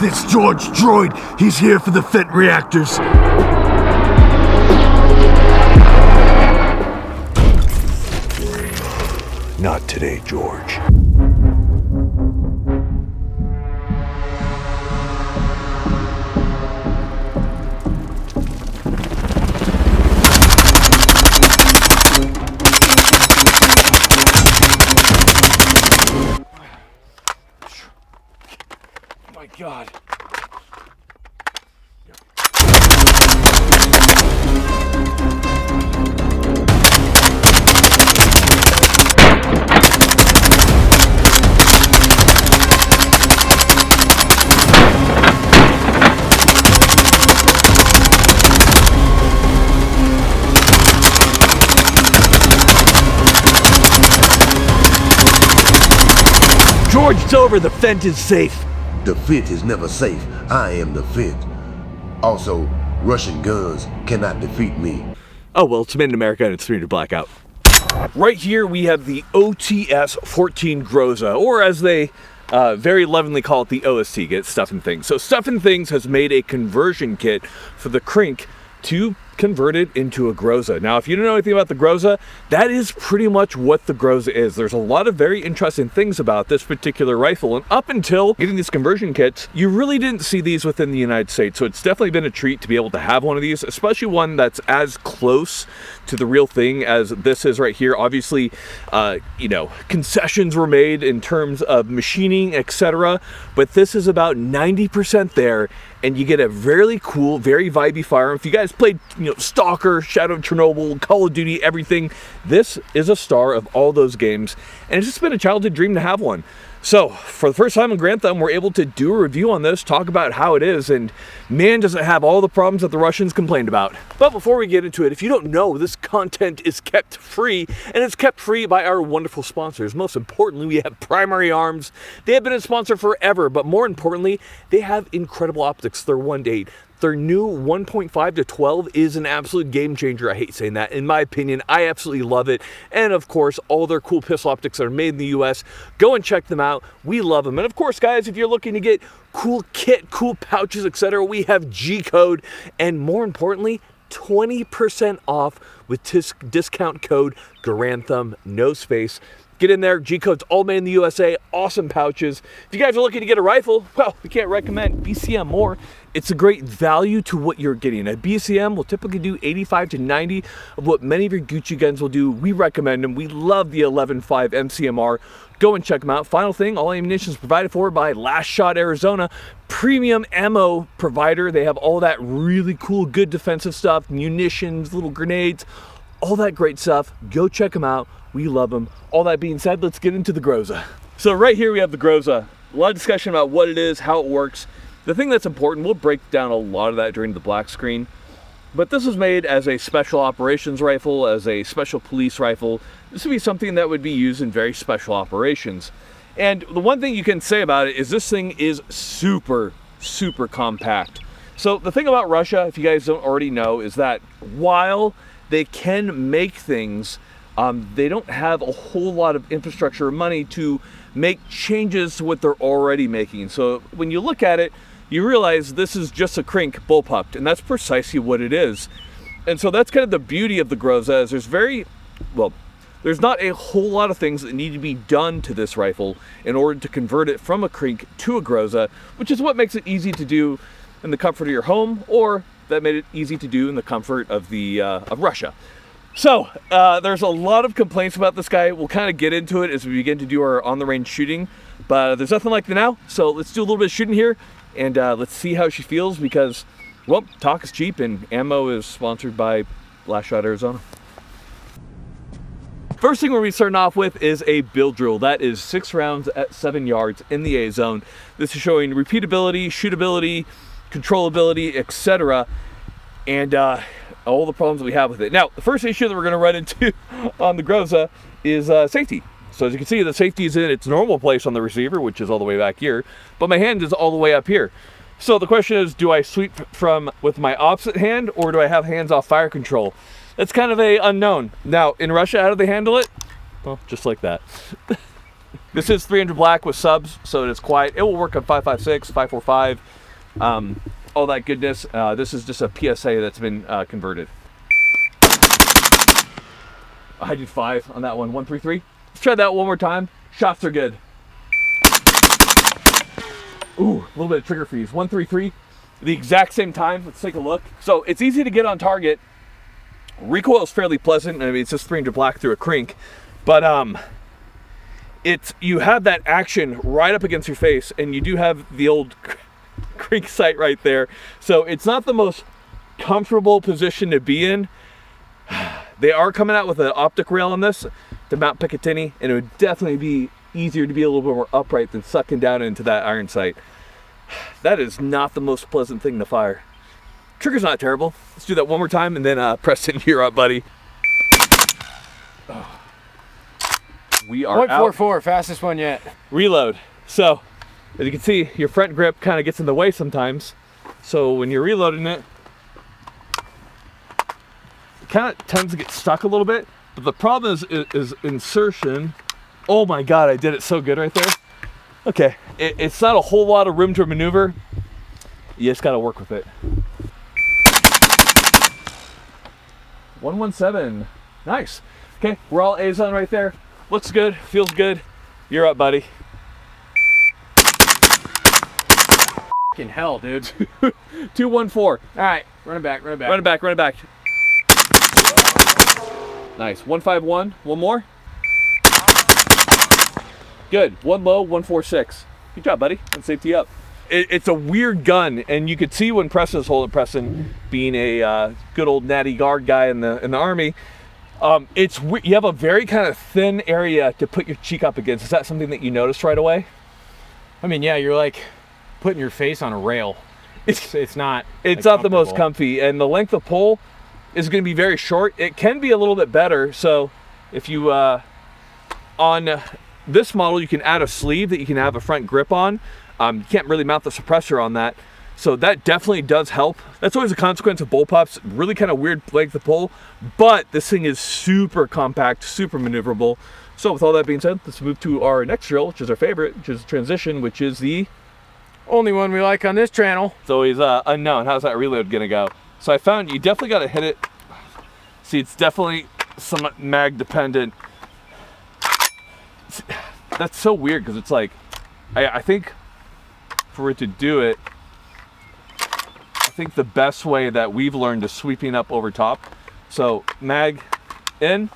this George droid. He's here for the Fent reactors. Not today, George. God. George, it's over. The Fent is safe. The Fent is never safe. I am the Fent. Also, Russian guns cannot defeat me. Oh, well, it's made in America and it's 300 blackout. Right here we have the OTS-14 Groza, or as they very lovingly call it, the OST, get Stuff and Things. So Stuff and Things has made a conversion kit for the Krink to convert it into a Groza. Now, if you don't know anything about the Groza, that is pretty much what the Groza is. There's a lot of very interesting things about this particular rifle, and up until getting these conversion kits, you really didn't see these within the United States, so it's definitely been a treat to be able to have one of these, especially one that's as close to the real thing as this is right here. Obviously, you know, concessions were made in terms of machining, etc., but this is about 90% there, and you get a really cool, very vibey firearm. If you guys played, you know, Stalker, Shadow of Chernobyl, Call of Duty, everything, this is a star of all those games, and it's just been a childhood dream to have one. So, for the first time in Garand, we're able to do a review on this, talk about how it is, and man, does it have all the problems that the Russians complained about. But before we get into it, if you don't know, this content is kept free, and it's kept free by our wonderful sponsors. Most importantly, we have Primary Arms. They have been a sponsor forever, but more importantly, they have incredible optics. They're 1-8. Their new 1.5 to 12 is an absolute game changer. I hate saying that. In my opinion, I absolutely love it. And of course, all their cool pistol optics that are made in the US. Go and check them out. We love them. And of course, guys, if you're looking to get cool kit, cool pouches, etc., we have G-code. And more importantly, 20% off with discount code Garantham, no space. Get in there, G-code's all made in the USA, awesome pouches. If you guys are looking to get a rifle, well, we can't recommend BCM more. It's a great value to what you're getting. A BCM will typically do 85 to 90 of what many of your Gucci guns will do. We recommend them. We love the 11.5 MCMR. Go and check them out. Final thing, all ammunition is provided for by Last Shot Arizona, premium ammo provider. They have all that really cool, good defensive stuff, munitions, little grenades, all that great stuff. Go check them out. We love them. All that being said, let's get into the Groza. So right here we have the Groza. A lot of discussion about what it is, how it works. The thing that's important, we'll break down a lot of that during the black screen, but this was made as a special operations rifle, as a special police rifle. This would be something that would be used in very special operations. And the one thing you can say about it is this thing is super, super compact. So the thing about Russia, if you guys don't already know, is that while they can make things, they don't have a whole lot of infrastructure or money to make changes to what they're already making. So when you look at it, you realize this is just a Krink bullpup, and that's precisely what it is. And so that's kind of the beauty of the Groza, is there's not a whole lot of things that need to be done to this rifle in order to convert it from a Krink to a Groza, which is what makes it easy to do in the comfort of your home, or that made it easy to do in the comfort of of Russia. So, there's a lot of complaints about this guy. We'll kind of get into it as we begin to do our on-the-range shooting, but there's nothing like that now, so let's do a little bit of shooting here, and let's see how she feels, because, well, talk is cheap, and ammo is sponsored by Last Shot Arizona. First thing we're going to be starting off with is a build drill. That is 6 rounds at 7 yards in the A zone. This is showing repeatability, shootability, controllability, etc., and all the problems that we have with it. Now, the first issue that we're going to run into on the Groza is safety. So as you can see, the safety is in its normal place on the receiver, which is all the way back here, but my hand is all the way up here. So the question is, do I sweep from with my opposite hand, or do I have hands off fire control? That's kind of a unknown. Now, in Russia, how do they handle it? Well, just like that. This is 300 black with subs, so it is quiet. It will work on 5.56, 5.45, all that goodness. This is just a PSA that's been converted. I did 5 on that one, 133. Let's try that one more time. Shots are good. Ooh, a little bit of trigger freeze. 133, the exact same time. Let's take a look. So it's easy to get on target. Recoil is fairly pleasant. I mean, it's just 300 black through a crink, but you have that action right up against your face, and you do have the old crink sight right there. So it's not the most comfortable position to be in. They are coming out with an optic rail on this to mount Picatinny, and it would definitely be easier to be a little bit more upright than sucking down into that iron sight. That is not the most pleasant thing to fire. Trigger's not terrible. Let's do that one more time, and then Preston, you're up, buddy. We are out. 0.44, fastest one yet. Reload. So, as you can see, your front grip kind of gets in the way sometimes. So when you're reloading it, it kind of tends to get stuck a little bit. But the problem is insertion. Oh my God, I did it so good right there. Okay, it's not a whole lot of room to maneuver. You just got to work with it. 117. Nice. Okay, we're all A's on right there. Looks good, feels good. You're up, buddy. Fucking hell, dude. 214. All right, run it back, run it back. Run it back, run it back. Nice. 151. One more. Good. One low, 146. Good job, buddy. Let's safety up. It's a weird gun, and you could see when Preston's holding, Preston being a good old natty guard guy in the army. You have a very kind of thin area to put your cheek up against. Is that something that you noticed right away? I mean, yeah, you're like putting your face on a rail. It's not. It's not the most comfy, and the length of pull is going to be very short. It can be a little bit better. So if you on this model, you can add a sleeve that you can have a front grip on. You can't really mount the suppressor on that. So that definitely does help. That's always a consequence of bullpups. Really kind of weird length of pull, but this thing is super compact, super maneuverable. So with all that being said, let's move to our next drill, which is our favorite, which is transition, which is the only one we like on this channel. It's always unknown. How's that reload gonna go? So I found you definitely got to hit it. See, it's definitely somewhat mag dependent. That's so weird because it's like, I think for it to do it, I think the best way that we've learned is sweeping up over top. So mag in,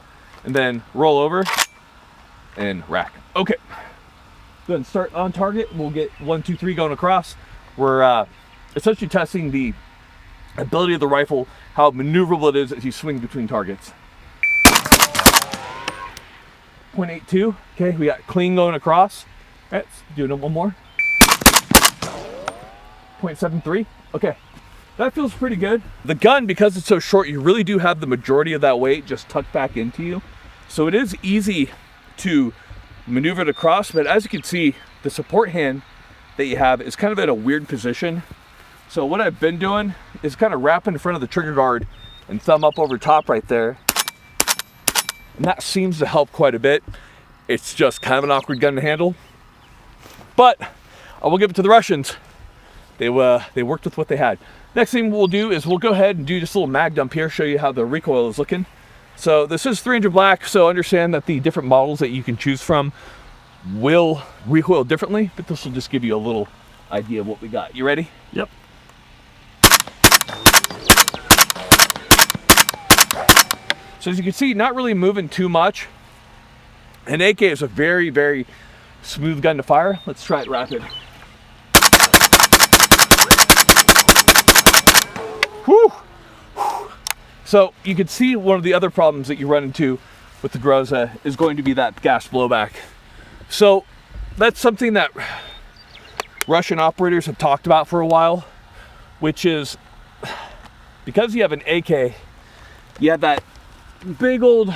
and then roll over and rack. Okay. Go ahead and start on target. We'll get 1, 2, 3 going across. We're essentially testing the ability of the rifle, how maneuverable it is as you swing between targets. 0.82. Okay, we got clean going across. All right, let's do it one more. 0.73. Okay, that feels pretty good. The gun, because it's so short, you really do have the majority of that weight just tucked back into you. So it is easy to maneuver it across, but as you can see, the support hand that you have is kind of at a weird position. So what I've been doing is kind of wrapping in front of the trigger guard and thumb up over top right there. And that seems to help quite a bit. It's just kind of an awkward gun to handle. But I will give it to the Russians. They worked with what they had. Next thing we'll do is we'll go ahead and do just a little mag dump here, show you how the recoil is looking. So this is 300 black, so understand that the different models that you can choose from will recoil differently, but this will just give you a little idea of what we got. You ready? Yep. So as you can see, not really moving too much. An AK is a very, very smooth gun to fire. Let's try it rapid. Whew. So you can see one of the other problems that you run into with the Groza is going to be that gas blowback. So that's something that Russian operators have talked about for a while, which is because you have an AK, you have that big old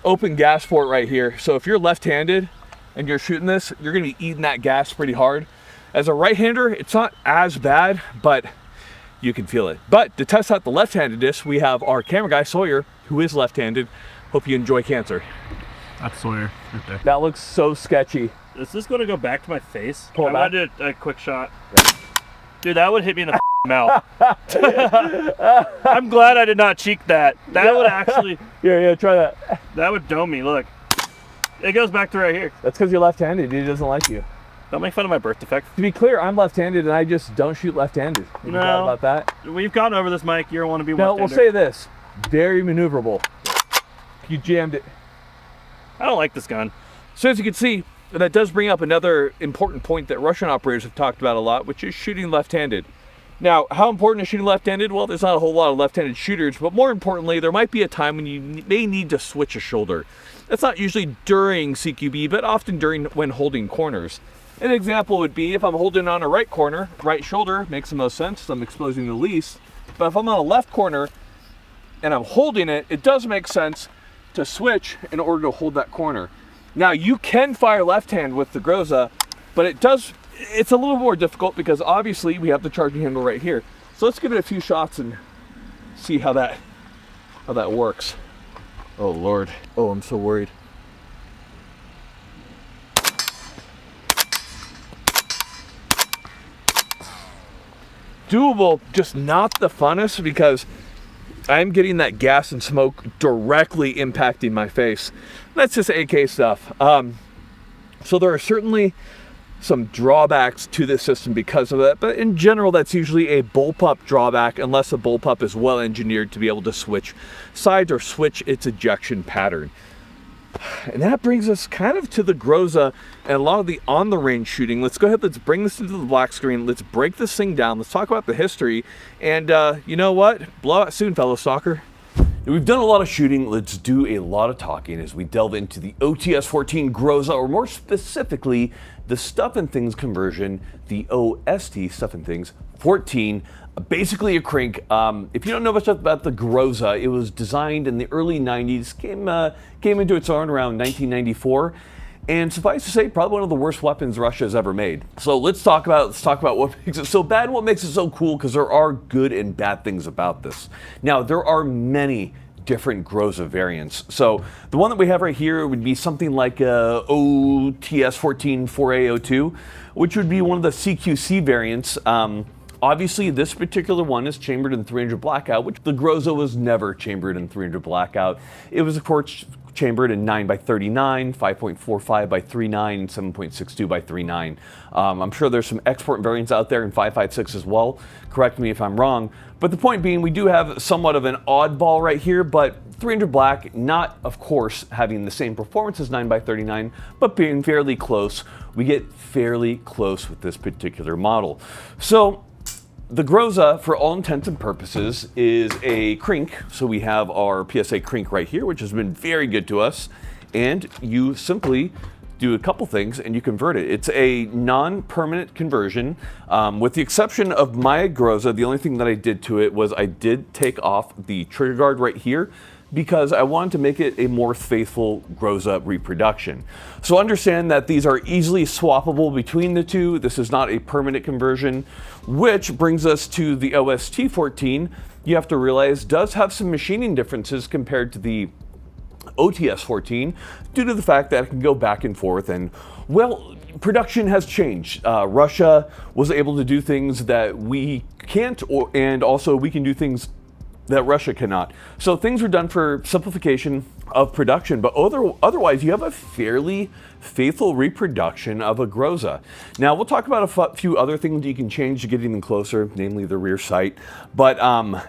open gas port right here. So if you're left-handed and you're shooting this, you're gonna be eating that gas pretty hard. As a right-hander, it's not as bad, but you can feel it. But to test out the left-handedness, we have our camera guy, Sawyer, who is left-handed. Hope you enjoy cancer. That's Sawyer right there. That looks so sketchy. Is this going to go back to my face? Pull it back. I did a quick shot. Dude, that would hit me in the mouth. I'm glad I did not cheek that. That would actually... Yeah, try that. That would dome me, look. It goes back to right here. That's because you're left-handed. He doesn't like you. Don't make fun of my birth defect. To be clear, I'm left-handed and I just don't shoot left-handed. You know about that? We've gone over this, Mike. You don't want to be No, left-hander. we'll say this. Very maneuverable. You jammed it. I don't like this gun. So as you can see, that does bring up another important point that Russian operators have talked about a lot, which is shooting left-handed. Now, how important is shooting left-handed? Well, there's not a whole lot of left-handed shooters, but more importantly, there might be a time when you may need to switch a shoulder. That's not usually during CQB, but often when holding corners. An example would be if I'm holding on a right corner, right shoulder makes the most sense, so I'm exposing the least. But if I'm on a left corner and I'm holding it, it does make sense to switch in order to hold that corner. Now, you can fire left hand with the Groza, but it's a little more difficult because obviously we have the charging handle right here. So let's give it a few shots and see how that works. Oh Lord. Oh, I'm so worried. Doable, just not the funnest because I'm getting that gas and smoke directly impacting my face. That's just AK stuff. So there are certainly some drawbacks to this system because of that, but in general, that's usually a bullpup drawback unless a bullpup is well engineered to be able to switch sides or switch its ejection pattern. And that brings us kind of to the Groza and a lot of the on-the-range shooting. Let's go ahead, let's bring this into the black screen. Let's break this thing down. Let's talk about the history. And you know what? Blow out soon, fellow stalker. We've done a lot of shooting. Let's do a lot of talking as we delve into the OTS-14 Groza, or more specifically, the Stuff and Things conversion, the OST Stuff and Things 14. Basically a crank. If you don't know much about the Groza, it was designed in the early 90s, came into its own around 1994, and suffice to say, probably one of the worst weapons Russia has ever made. So let's talk about what makes it so bad and what makes it so cool, because there are good and bad things about this. Now, there are many different Groza variants. So the one that we have right here would be something like OTS-14 4A02, which would be one of the CQC variants. Obviously, this particular one is chambered in 300 blackout, which the Groza was never chambered in 300 blackout. It was, of course, chambered in 9x39, 5.45 by 39, and 7.62 by 39. I'm sure there's some export variants out there in 5.56 as well. Correct me if I'm wrong. But the point being, we do have somewhat of an oddball right here, but 300 black, not, of course, having the same performance as 9x39, but being fairly close. We get fairly close with this particular model. So the Groza, for all intents and purposes, is a crink. So we have our PSA crink right here, which has been very good to us. And you simply do a couple things and you convert it. It's a non-permanent conversion. With the exception of my Groza, the only thing that I did to it was I did take off the trigger guard right here, because I wanted to make it a more faithful Groza reproduction. So understand that these are easily swappable between the two. This is not a permanent conversion, which brings us to the OST-14. You have to realize does have some machining differences compared to the OTS-14 due to the fact that it can go back and forth, and well, production has changed. Russia was able to do things that we can't, and also we can do things that Russia cannot. So things were done for simplification of production, but otherwise you have a fairly faithful reproduction of a Groza. Now we'll talk about a few other things you can change to get even closer, namely the rear sight, but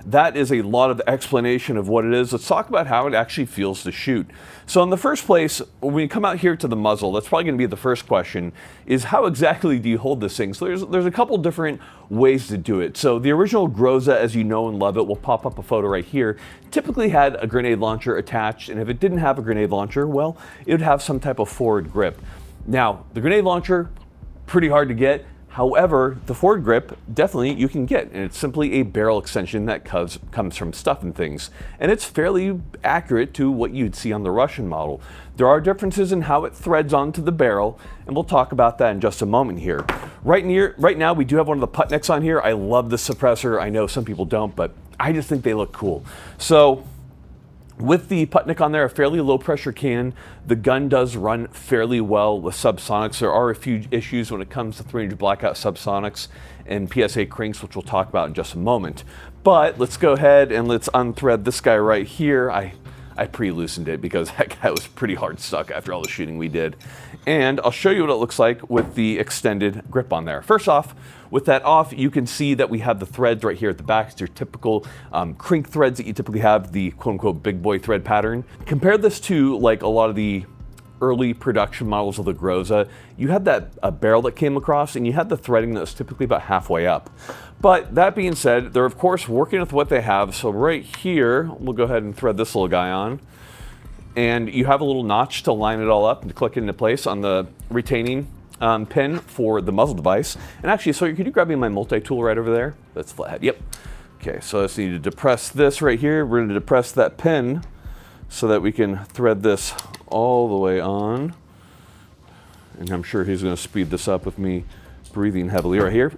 that is a lot of the explanation of what it is. Let's talk about how it actually feels to shoot. So in the first place, when we come out here to the muzzle, that's probably going to be the first question, is how exactly do you hold this thing? So there's a couple different ways to do it. So the original Groza, as you know and love it, will pop up a photo right here, typically had a grenade launcher attached, and if it didn't have a grenade launcher, well, it would have some type of forward grip. Now, the grenade launcher, pretty hard to get. However, the forward grip, definitely you can get, and it's simply a barrel extension that comes from Stuff and Things. And it's fairly accurate to what you'd see on the Russian model. There are differences in how it threads onto the barrel, and we'll talk about that in just a moment here. Right now, we do have one of the putt necks on here. I love the suppressor. I know some people don't, but I just think they look cool. So With the Putnik on there, a fairly low pressure cannon, the gun does run fairly well with subsonics. There are a few issues when it comes to 300 blackout subsonics and PSA cranks, which we'll talk about in just a moment. But let's go ahead and let's unthread this guy right here. I pre-loosened it because that guy was pretty hard stuck after all the shooting we did. And I'll show you what it looks like with the extended grip on there. First off, with that off, you can see that we have the threads right here at the back. It's your typical crink threads that you typically have, the quote-unquote big boy thread pattern. Compare this to like a lot of the early production models of the Groza. You had that barrel that came across and you had the threading that was typically about halfway up. But that being said, they're of course working with what they have. So right here, we'll go ahead and thread this little guy on. And you have a little notch to line it all up and to click it into place on the retaining pin for the muzzle device. And actually, so could you grab me my multi-tool right over there? That's flathead, yep. Okay, so I just need to depress this right here. We're gonna depress that pin so that we can thread this all the way on. And I'm sure he's gonna speed this up with me breathing heavily right here.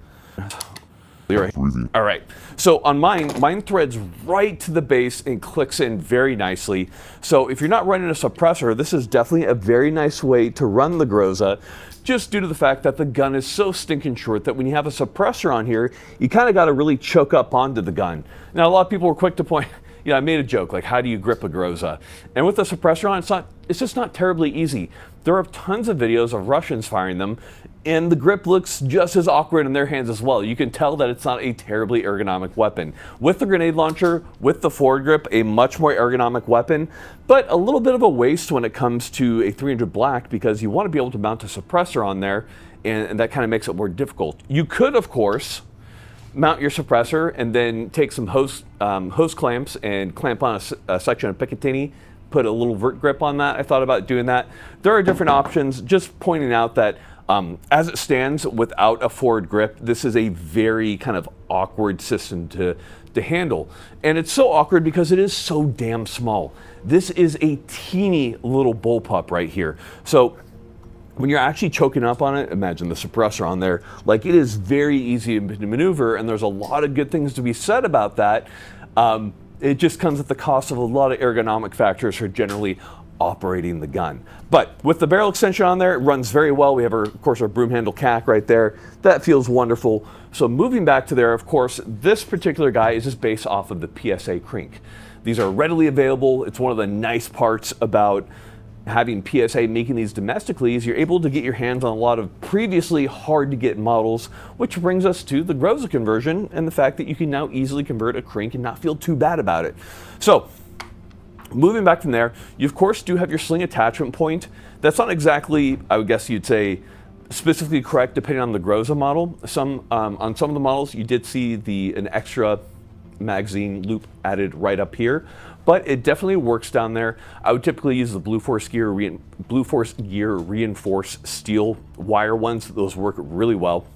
All right, so on mine threads right to the base and clicks in very nicely. So if you're not running a suppressor, this is definitely a very nice way to run the Groza, just due to the fact that the gun is so stinking short that when you have a suppressor on here, you kind of got to really choke up onto the gun. Now, a lot of people were quick to point, you know, I made a joke, like, how do you grip a Groza? And with the suppressor on, it's just not terribly easy. There are tons of videos of Russians firing them, and the grip looks just as awkward in their hands as well. You can tell that it's not a terribly ergonomic weapon. With the grenade launcher, with the forward grip, a much more ergonomic weapon, but a little bit of a waste when it comes to a 300 black because you want to be able to mount a suppressor on there, and that kind of makes it more difficult. You could, of course, mount your suppressor and then take some hose clamps and clamp on a section of Picatinny, put a little vert grip on that. I thought about doing that. There are different options, just pointing out that as it stands without a forward grip, this is a very kind of awkward system to handle. And it's so awkward because it is so damn small. This is a teeny little bullpup right here. So when you're actually choking up on it, imagine the suppressor on there, like it is very easy to maneuver, and there's a lot of good things to be said about that. It just comes at the cost of a lot of ergonomic factors for generally operating the gun. But with the barrel extension on there, it runs very well. We have, of course, our broom handle cack right there. That feels wonderful. So moving back to there, of course, this particular guy is just based off of the PSA crank. These are readily available. It's one of the nice parts about having PSA making these domestically is you're able to get your hands on a lot of previously hard to get models, which brings us to the Groza conversion and the fact that you can now easily convert a crank and not feel too bad about it. So moving back from there, you of course do have your sling attachment point. That's not exactly, I would guess you'd say, specifically correct depending on the Groza model. On some of the models you did see an extra magazine loop added right up here, but it definitely works down there. I would typically use the Blue Force Gear reinforced steel wire ones. Those work really well.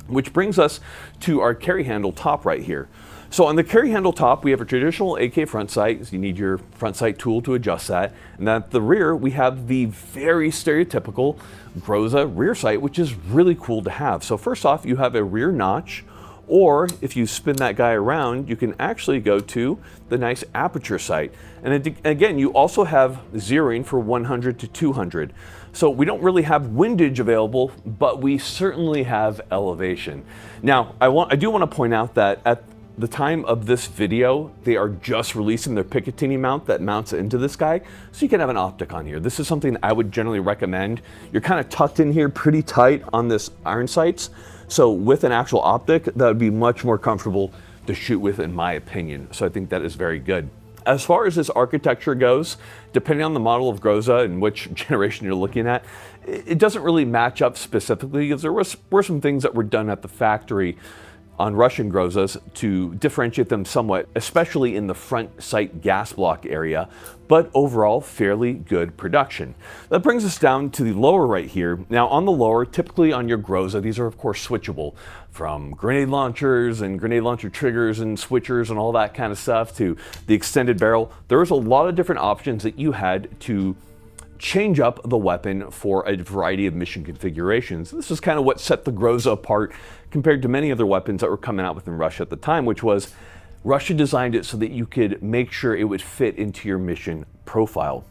Which brings us to our carry handle top right here. So on the carry handle top, we have a traditional AK front sight. So you need your front sight tool to adjust that. And then at the rear, we have the very stereotypical Groza rear sight, which is really cool to have. So first off, you have a rear notch, or if you spin that guy around, you can actually go to the nice aperture sight. And again, you also have zeroing for 100 to 200. So we don't really have windage available, but we certainly have elevation. Now, I do want to point out that at the time of this video, they are just releasing their Picatinny mount that mounts into this guy, so you can have an optic on here. This is something I would generally recommend. You're kind of tucked in here pretty tight on this iron sights, so with an actual optic, that would be much more comfortable to shoot with, in my opinion. So I think that is very good. As far as this architecture goes, depending on the model of Groza and which generation you're looking at, it doesn't really match up specifically, because there were some things that were done at the factory on Russian Grozas to differentiate them somewhat, especially in the front sight gas block area, but overall fairly good production. That brings us down to the lower right here. Now on the lower, typically on your Groza, these are of course switchable, from grenade launchers and grenade launcher triggers and switchers and all that kind of stuff to the extended barrel. There was a lot of different options that you had to change up the weapon for a variety of mission configurations. This is kind of what set the Groza apart compared to many other weapons that were coming out within Russia at the time, which was Russia designed it so that you could make sure it would fit into your mission profile.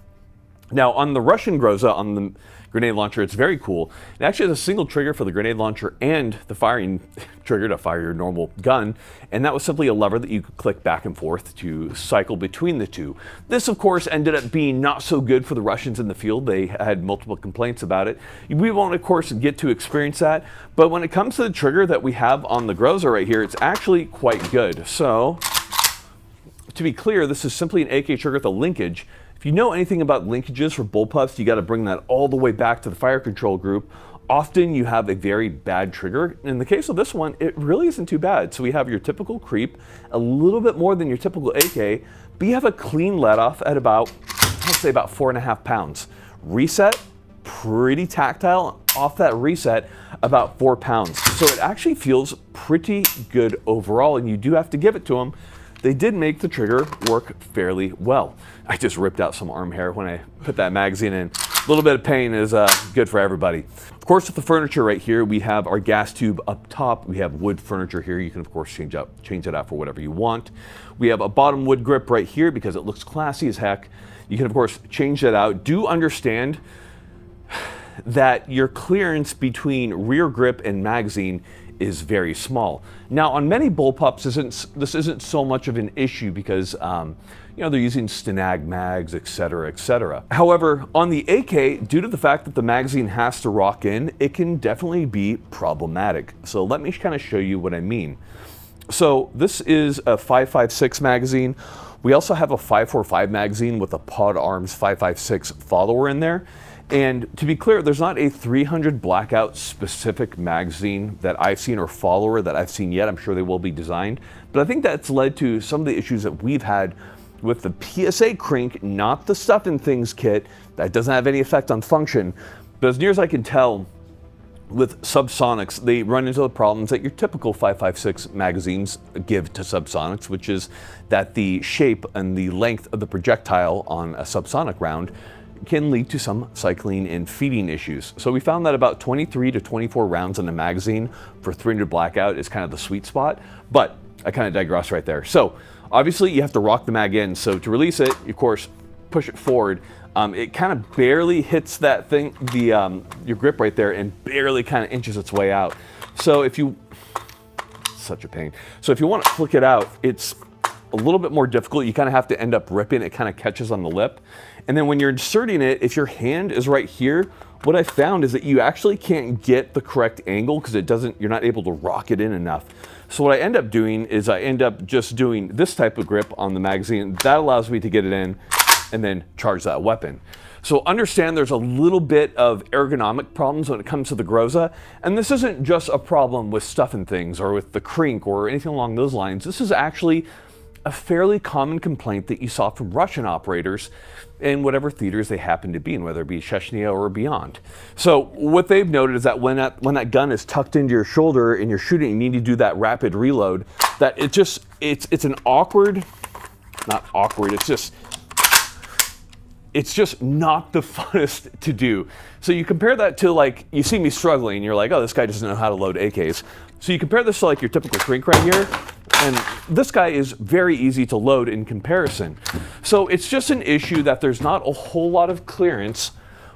Now, on the Russian Groza, on the grenade launcher, it's very cool. It actually has a single trigger for the grenade launcher and the firing trigger to fire your normal gun, and that was simply a lever that you could click back and forth to cycle between the two. This, of course, ended up being not so good for the Russians in the field. They had multiple complaints about it. We won't, of course, get to experience that, but when it comes to the trigger that we have on the Groza right here, it's actually quite good. So, to be clear, this is simply an AK trigger with a linkage. If you know anything about linkages for bullpups, you got to bring that all the way back to the fire control group. Often you have a very bad trigger. In the case of this one, it really isn't too bad. So we have your typical creep, a little bit more than your typical AK, but you have a clean let off at about, let's say about 4.5 pounds. Reset, pretty tactile. Off that reset, about 4 pounds. So it actually feels pretty good overall, and you do have to give it to them. They did make the trigger work fairly well. I just ripped out some arm hair when I put that magazine in. A little bit of pain is good for everybody. Of course, with the furniture right here, we have our gas tube up top. We have wood furniture here. You can, of course, change it out for whatever you want. We have a bottom wood grip right here because it looks classy as heck. You can, of course, change that out. Do understand that your clearance between rear grip and magazine is very small. Now, on many bullpups, this isn't so much of an issue because they're using Stenag mags, etc., etc. However, on the AK, due to the fact that the magazine has to rock in, it can definitely be problematic. So let me kind of show you what I mean. So this is a 5.56 magazine. We also have a 5.45 magazine with a Pod Arms 5.56 follower in there. And to be clear, there's not a 300 blackout specific magazine that I've seen or follower that I've seen yet. I'm sure they will be designed. But I think that's led to some of the issues that we've had with the PSA crank, not the Stuff and Things kit. That doesn't have any effect on function. But as near as I can tell, with subsonics, they run into the problems that your typical 5.56 magazines give to subsonics, which is that the shape and the length of the projectile on a subsonic round can lead to some cycling and feeding issues. So we found that about 23 to 24 rounds in a magazine for 300 blackout is kind of the sweet spot, but I kind of digress right there. So obviously you have to rock the mag in. So to release it, you, of course, push it forward. It kind of barely hits that thing, your grip right there, and barely kind of inches its way out. So if you, such a pain. So if you want to flick it out, it's a little bit more difficult. You kind of have to end up ripping. It kind of catches on the lip. And then when you're inserting it, if your hand is right here, what I found is that you actually can't get the correct angle because you're not able to rock it in enough. So what I end up doing is I end up just doing this type of grip on the magazine. That allows me to get it in and then charge that weapon. So understand there's a little bit of ergonomic problems when it comes to the Groza. And this isn't just a problem with Stuff and Things or with the Krink or anything along those lines. This is actually a fairly common complaint that you saw from Russian operators in whatever theaters they happen to be in, whether it be Chechnya or beyond. So what they've noted is that when that gun is tucked into your shoulder and you're shooting, you need to do that rapid reload, that it's an awkward, not awkward, it's just not the funnest to do. So you compare that to, like, you see me struggling, you're like, oh, this guy doesn't know how to load AKs. So you compare this to like your typical Krink right here, and this guy is very easy to load in comparison. So it's just an issue that there's not a whole lot of clearance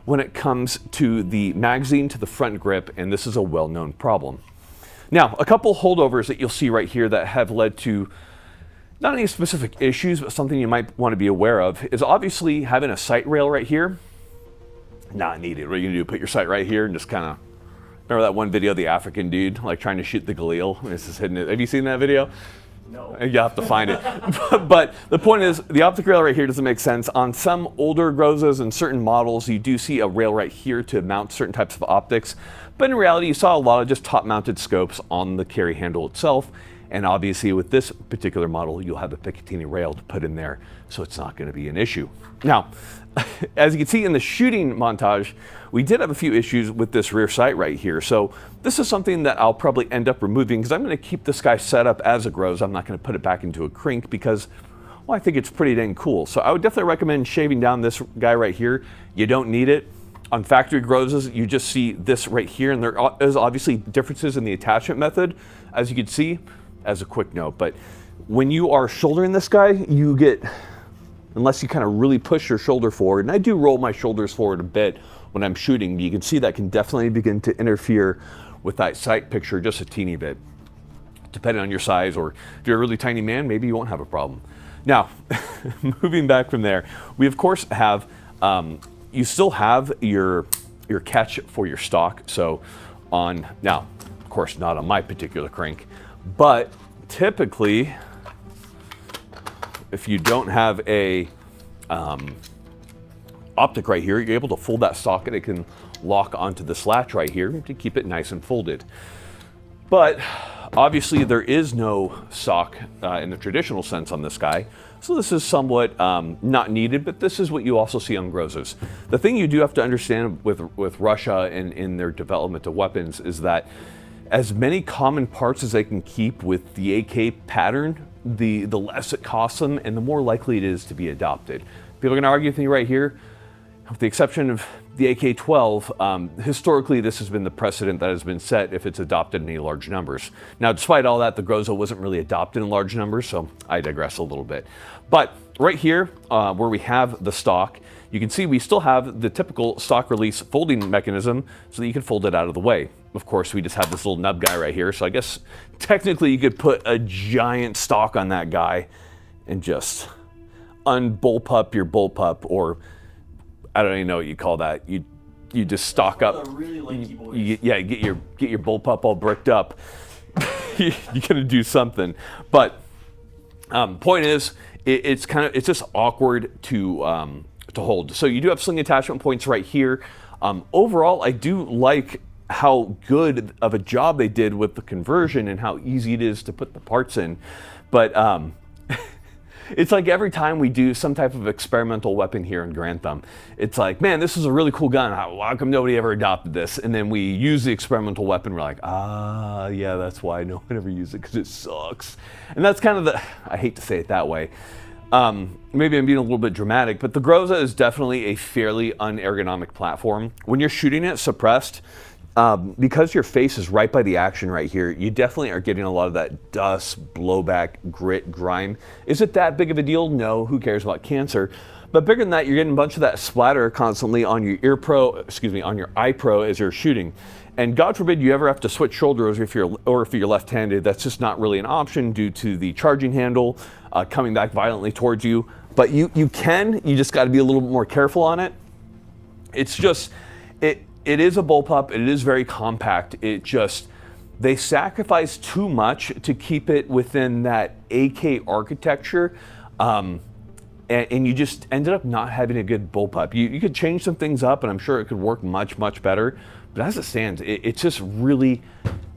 when it comes to the magazine to the front grip, and this is a well-known problem. Now, a couple holdovers that you'll see right here that have led to not any specific issues, but something you might want to be aware of is obviously having a sight rail right here. Not needed. What are you gonna do? Put your sight right here and just kind of, remember that one video of the African dude like trying to shoot the Galil? It's just hitting it. Have you seen that video? No. You have to find it. But the point is, the optic rail right here doesn't make sense. On some older Grozas and certain models, you do see a rail right here to mount certain types of optics. But in reality, you saw a lot of just top-mounted scopes on the carry handle itself. And obviously with this particular model, you'll have a Picatinny rail to put in there, so it's not gonna be an issue. Now, as you can see in the shooting montage, we did have a few issues with this rear sight right here. So this is something that I'll probably end up removing because I'm gonna keep this guy set up as a Groza. I'm not gonna put it back into a Krink because, well, I think it's pretty dang cool. So I would definitely recommend shaving down this guy right here. You don't need it. On factory Grozas, you just see this right here, and there is obviously differences in the attachment method, as you can see, as a quick note. But when you are shouldering this guy, you get, unless you kind of really push your shoulder forward, and I do roll my shoulders forward a bit when I'm shooting, you can see that can definitely begin to interfere with that sight picture just a teeny bit. Depending on your size, or if you're a really tiny man, maybe you won't have a problem. Now, moving back from there, we of course have, you still have your catch for your stock. So now, of course not on my particular crank, but typically, if you don't have a optic right here, you're able to fold that socket. It can lock onto this latch right here to keep it nice and folded. But obviously there is no sock in the traditional sense on this guy, so this is somewhat not needed, but this is what you also see on Grozas. The thing you do have to understand with Russia and in their development of weapons is that as many common parts as they can keep with the AK pattern, the less it costs them and the more likely it is to be adopted. People are going to argue with me right here. With the exception of the AK-12, historically this has been the precedent that has been set if it's adopted in any large numbers. Now, despite all that, the Groza wasn't really adopted in large numbers, so I digress a little bit. But right here, where we have the stock, you can see we still have the typical stock release folding mechanism so that you can fold it out of the way. Of course, we just have this little nub guy right here, so I guess technically you could put a giant stock on that guy and just unbullpup your bullpup, or I don't even know what you call that. You just stock up. Yeah, get your bullpup all bricked up. You're gonna do something. But point is, it's just awkward to hold. So you do have sling attachment points right here. Overall, I do like how good of a job they did with the conversion and how easy it is to put the parts in. But it's like every time we do some type of experimental weapon here in Garand Thumb, it's like, man, this is a really cool gun. How come nobody ever adopted this? And then we use the experimental weapon. We're like, yeah, that's why no one ever used it, because it sucks. And that's kind of I hate to say it that way. Maybe I'm being a little bit dramatic, but the Groza is definitely a fairly unergonomic platform. When you're shooting it suppressed, because your face is right by the action right here, you definitely are getting a lot of that dust, blowback, grit, grime. Is it that big of a deal? No, who cares about cancer? But bigger than that, you're getting a bunch of that splatter constantly on your on your eye pro as you're shooting. And God forbid you ever have to switch shoulders if you're left-handed. That's just not really an option due to the charging handle coming back violently towards you. But you just got to be a little bit more careful on it. It's just, it is a bullpup. It is very compact. They sacrifice too much to keep it within that AK architecture. And you just ended up not having a good bullpup. You could change some things up, and I'm sure it could work much, much better. But as it stands, it's just really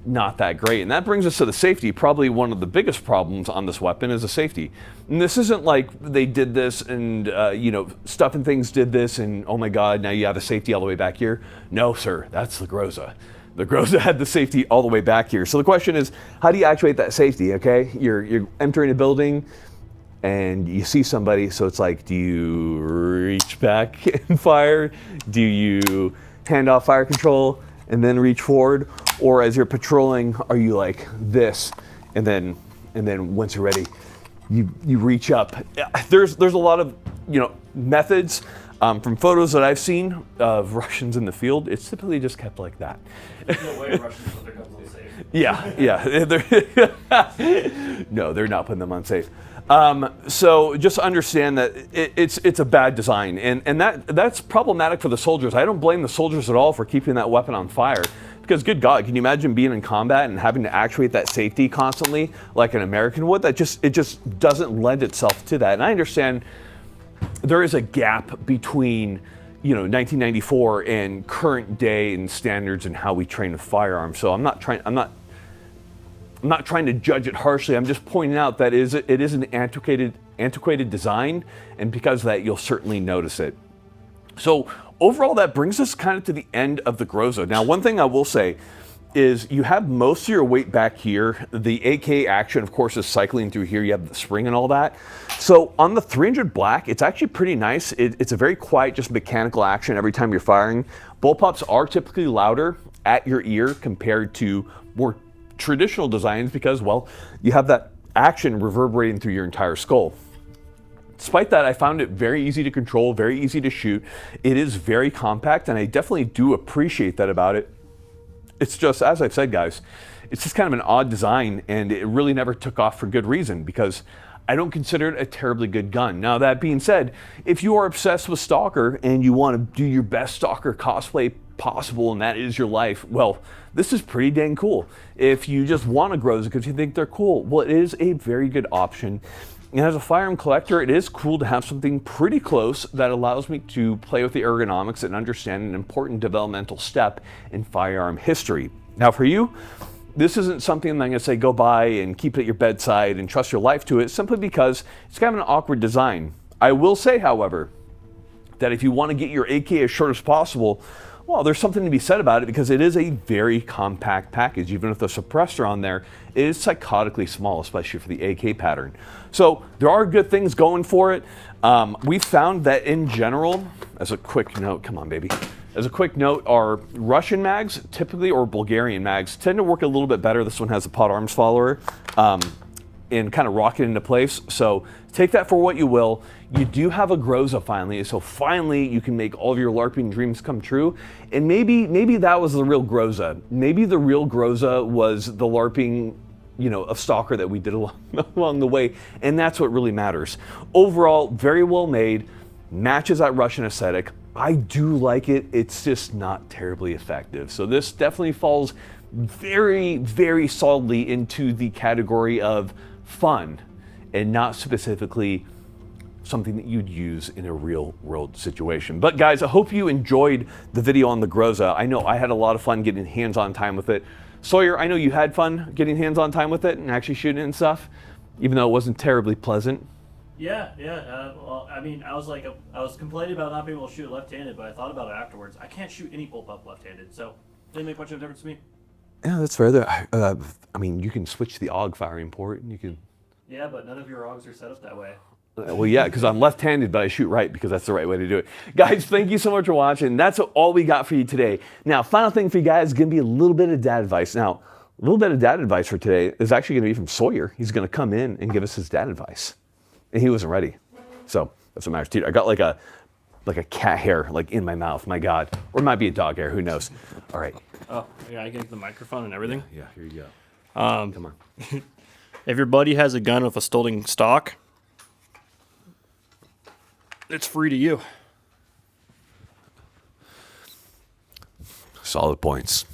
not that great. And that brings us to the safety. Probably one of the biggest problems on this weapon is the safety. And this isn't like they did this and, Stuff and Things did this and, oh my God, now you have a safety all the way back here. No, sir, that's the Groza. The Groza had the safety all the way back here. So the question is, how do you actuate that safety, okay? You're entering a building and you see somebody, so it's like, do you reach back and fire? Do you hand off fire control and then reach forward? Or as you're patrolling, are you like this, and then once you're ready, you reach up? There's a lot of methods. From photos that I've seen of Russians in the field, it's typically just kept like that. There's no way Russians put their guns on safe. Yeah. No, they're not putting them on safe. So just understand that it's a bad design, and that's problematic for the soldiers. I don't blame the soldiers at all for keeping that weapon on fire, because good God, can you imagine being in combat and having to actuate that safety constantly like an American would? It just doesn't lend itself to that. And I understand there is a gap between 1994 and current day and standards and how we train with firearms. So I'm not trying to judge it harshly. I'm just pointing out that it is an antiquated design, and because of that, you'll certainly notice it. So overall, that brings us kind of to the end of the Groza. Now, one thing I will say is you have most of your weight back here. The AK action, of course, is cycling through here. You have the spring and all that. So on the 300 Black, it's actually pretty nice. It's a very quiet, just mechanical action every time you're firing. Bullpups are typically louder at your ear compared to more traditional designs because, well, you have that action reverberating through your entire skull. Despite that, I found it very easy to control, very easy to shoot. It is very compact, and I definitely do appreciate that about it. It's just, as I've said, guys, it's just kind of an odd design, and it really never took off for good reason, because I don't consider it a terribly good gun. Now, that being said, if you are obsessed with Stalker and you want to do your best Stalker cosplay possible, and that is your life, well, this is pretty dang cool. If you just want a Groza because you think they're cool, well, it is a very good option. And as a firearm collector, it is cool to have something pretty close that allows me to play with the ergonomics and understand an important developmental step in firearm history. Now for you, this isn't something that I'm going to say go buy and keep it at your bedside and trust your life to it, simply because it's kind of an awkward design. I will say, however, that if you want to get your AK as short as possible, well, there's something to be said about it, because it is a very compact package. Even with the suppressor on there, it is psychotically small, especially for the AK pattern. So there are good things going for it. We found that in general, as a quick note, come on baby, as a quick note, our Russian mags typically, or Bulgarian mags, tend to work a little bit better. This one has a pot arms follower and kind of rock it into place. So take that for what you will. You do have a Groza finally, so finally you can make all of your LARPing dreams come true. And maybe that was the real Groza. Maybe the real Groza was the LARPing, you know, of Stalker that we did along the way, and that's what really matters. Overall, very well made, matches that Russian aesthetic. I do like it, it's just not terribly effective. So this definitely falls very, very solidly into the category of fun and not specifically something that you'd use in a real world situation. But guys, I hope you enjoyed the video on the Groza. I know I had a lot of fun getting hands-on time with it. Sawyer, I know you had fun getting hands-on time with it and actually shooting it and stuff, even though it wasn't terribly pleasant. Yeah. Well, I mean, I was complaining about not being able to shoot left-handed, but I thought about it afterwards. I can't shoot any bullpup left-handed, so it didn't make much of a difference to me. Yeah, that's fair. I mean, you can switch the AUG firing port, and you can. Yeah, but none of your AUGs are set up that way. Well, yeah, because I'm left-handed, but I shoot right because that's the right way to do it. Guys, thank you so much for watching. That's all we got for you today. Now, final thing for you guys is going to be a little bit of dad advice. Now, a little bit of dad advice for today is actually going to be from Sawyer. He's going to come in and give us his dad advice. And he wasn't ready. So that's what matters. Dude, I got like a cat hair like in my mouth. My God. Or it might be a dog hair. Who knows? All right. Oh, yeah, I can get the microphone and everything. Yeah, here you go. Come on. If your buddy has a gun with a stolen stock, it's free to you. Solid points.